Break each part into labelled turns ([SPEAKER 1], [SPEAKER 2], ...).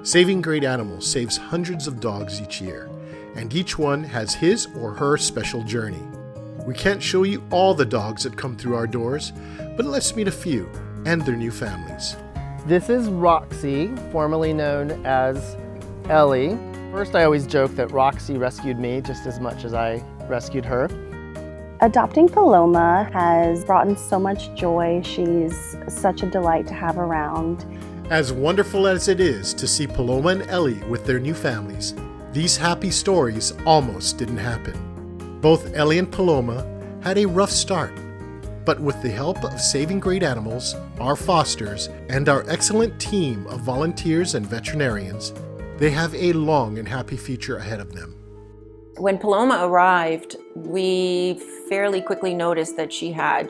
[SPEAKER 1] Saving Great Animals saves hundreds of dogs each year, and each one has his or her special journey. We can't show you all the dogs that come through our doors, but let's meet a few and their new families.
[SPEAKER 2] This is Roxy, formerly known as Ellie. First, I always joke that Roxy rescued me just as much as I rescued her.
[SPEAKER 3] Adopting Paloma has brought in so much joy. She's such a delight to have around.
[SPEAKER 1] As wonderful as it is to see Paloma and Ellie with their new families, these happy stories almost didn't happen. Both Ellie and Paloma had a rough start, but with the help of Saving Great Animals, our fosters, and our excellent team of volunteers and veterinarians, they have a long and happy future ahead of them.
[SPEAKER 4] When Paloma arrived, we fairly quickly noticed that she had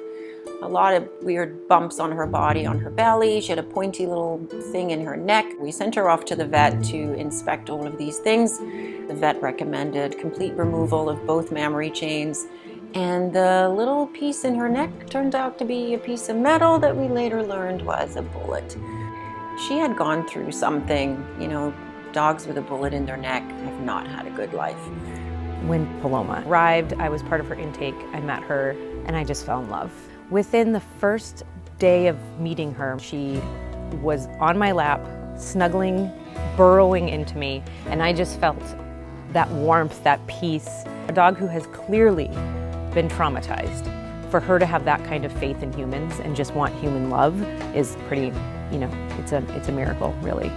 [SPEAKER 4] a lot of weird bumps on her body, on her belly. She had a pointy little thing in her neck. We sent her off to the vet to inspect all of these things. The vet recommended complete removal of both mammary chains, and the little piece in her neck turned out to be a piece of metal that we later learned was a bullet. She had gone through something. You know, dogs with a bullet in their neck have not had a good life.
[SPEAKER 5] When Paloma arrived, I was part of her intake. I met her and I just fell in love. Within the first day of meeting her, she was on my lap, snuggling, burrowing into me, and I just felt that warmth, that peace. A dog who has clearly been traumatized, for her to have that kind of faith in humans and just want human love is pretty, it's a miracle, really.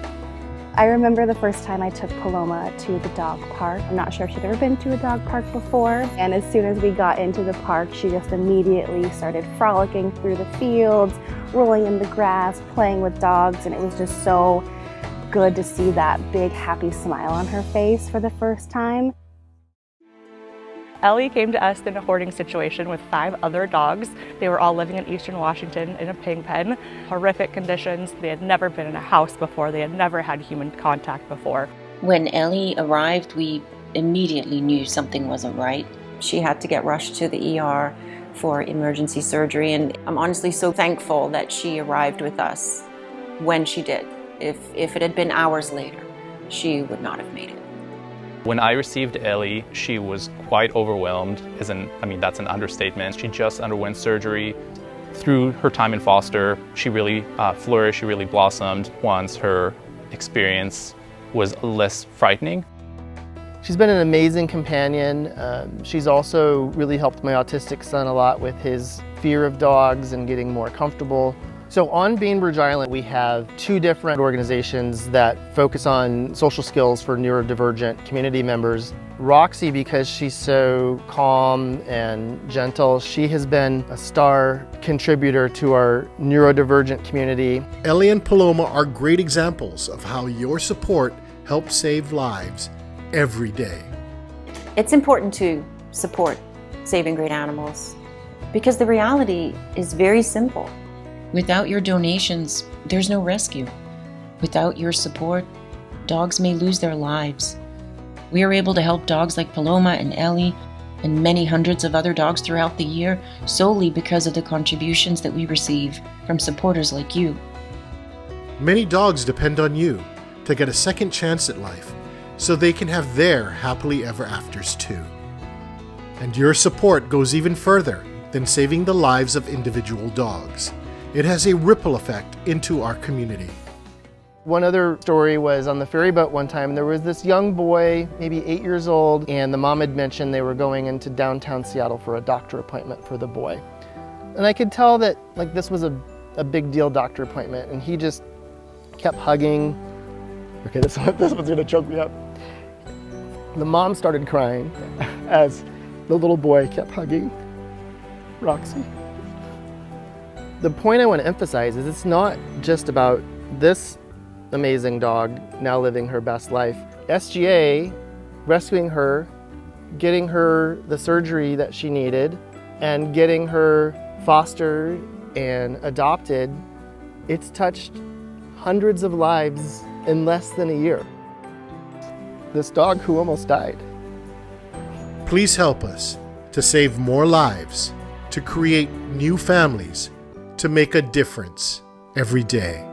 [SPEAKER 3] I remember the first time I took Paloma to the dog park. I'm not sure if she'd ever been to a dog park before. And as soon as we got into the park, she just immediately started frolicking through the fields, rolling in the grass, playing with dogs. And it was just so good to see that big, happy smile on her face for the first time.
[SPEAKER 6] Ellie came to us in a hoarding situation with 5 other dogs. They were all living in Eastern Washington in a pig pen. Horrific conditions. They had never been in a house before. They had never had human contact before.
[SPEAKER 4] When Ellie arrived, we immediately knew something wasn't right. She had to get rushed to the ER for emergency surgery, and I'm honestly so thankful that she arrived with us when she did. If it had been hours later, she would not have made it.
[SPEAKER 7] When I received Ellie, she was quite overwhelmed. That's an understatement. She just underwent surgery. Through her time in foster, she really flourished, she really blossomed once her experience was less frightening.
[SPEAKER 2] She's been an amazing companion. She's also really helped my autistic son a lot with his fear of dogs and getting more comfortable. So on Bainbridge Island, we have 2 different organizations that focus on social skills for neurodivergent community members. Roxy, because she's so calm and gentle, she has been a star contributor to our neurodivergent community.
[SPEAKER 1] Ellie and Paloma are great examples of how your support helps save lives every day.
[SPEAKER 4] It's important to support Saving Great Animals because the reality is very simple. Without your donations, there's no rescue. Without your support, dogs may lose their lives. We are able to help dogs like Paloma and Ellie and many hundreds of other dogs throughout the year solely because of the contributions that we receive from supporters like you.
[SPEAKER 1] Many dogs depend on you to get a second chance at life so they can have their happily ever afters too. And your support goes even further than saving the lives of individual dogs. It has a ripple effect into our community.
[SPEAKER 2] One other story was on the ferry boat one time. There was this young boy, maybe 8 years old, and the mom had mentioned they were going into downtown Seattle for a doctor appointment for the boy. And I could tell that this was a big deal doctor appointment, and he just kept hugging. Okay, this one's gonna choke me up. The mom started crying as the little boy kept hugging Roxy. The point I want to emphasize is it's not just about this amazing dog now living her best life. SGA rescuing her, getting her the surgery that she needed, and getting her fostered and adopted, it's touched hundreds of lives in less than a year. This dog who almost died.
[SPEAKER 1] Please help us to save more lives, to create new families, to make a difference every day.